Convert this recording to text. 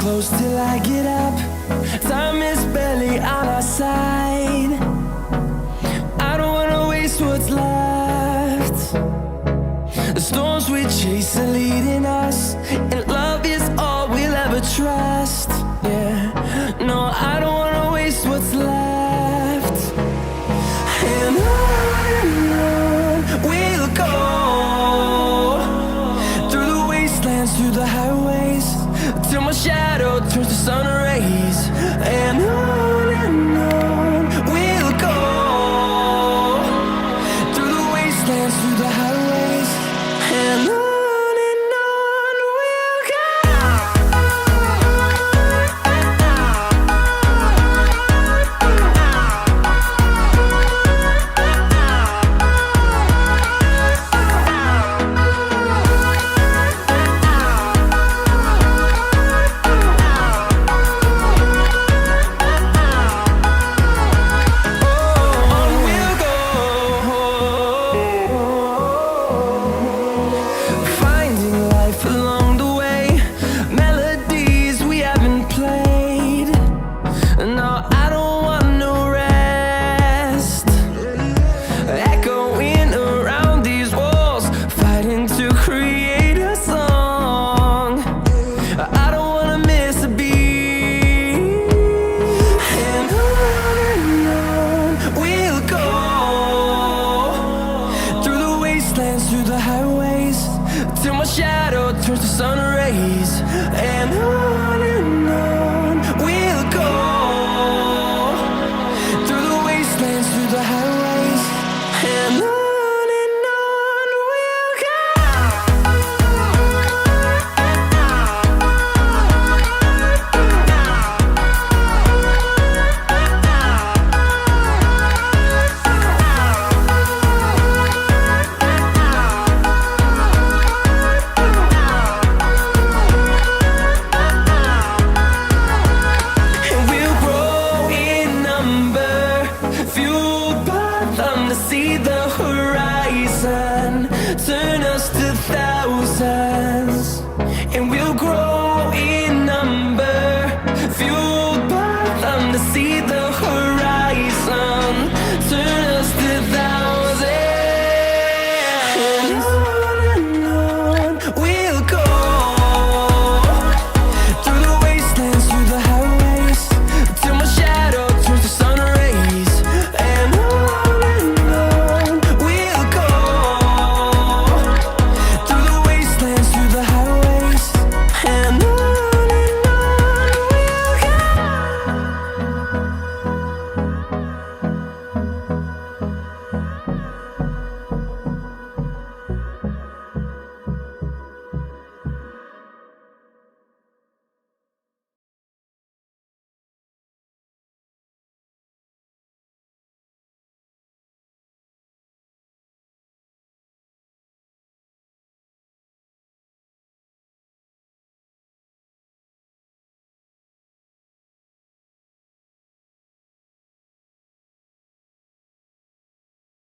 close till I get up. Time is barely on our side. I don't wanna waste what's left. The storms we chase are leading us, and love is all we'll ever trust. Yeah, no, I don't wanna waste what's left. And on we'll go, through the wastelands, through the highways, till my shadow turns to sun rays. And on we'll go, through the wastelands, through the highways, and on we'll go. Through the highways, till my shadow turns to sun rays. And on we'll go, through the wastelands, through the highways, and on we'll go. See the horizon, turn us to thousands, and we'll grow in number, fueled by them to see the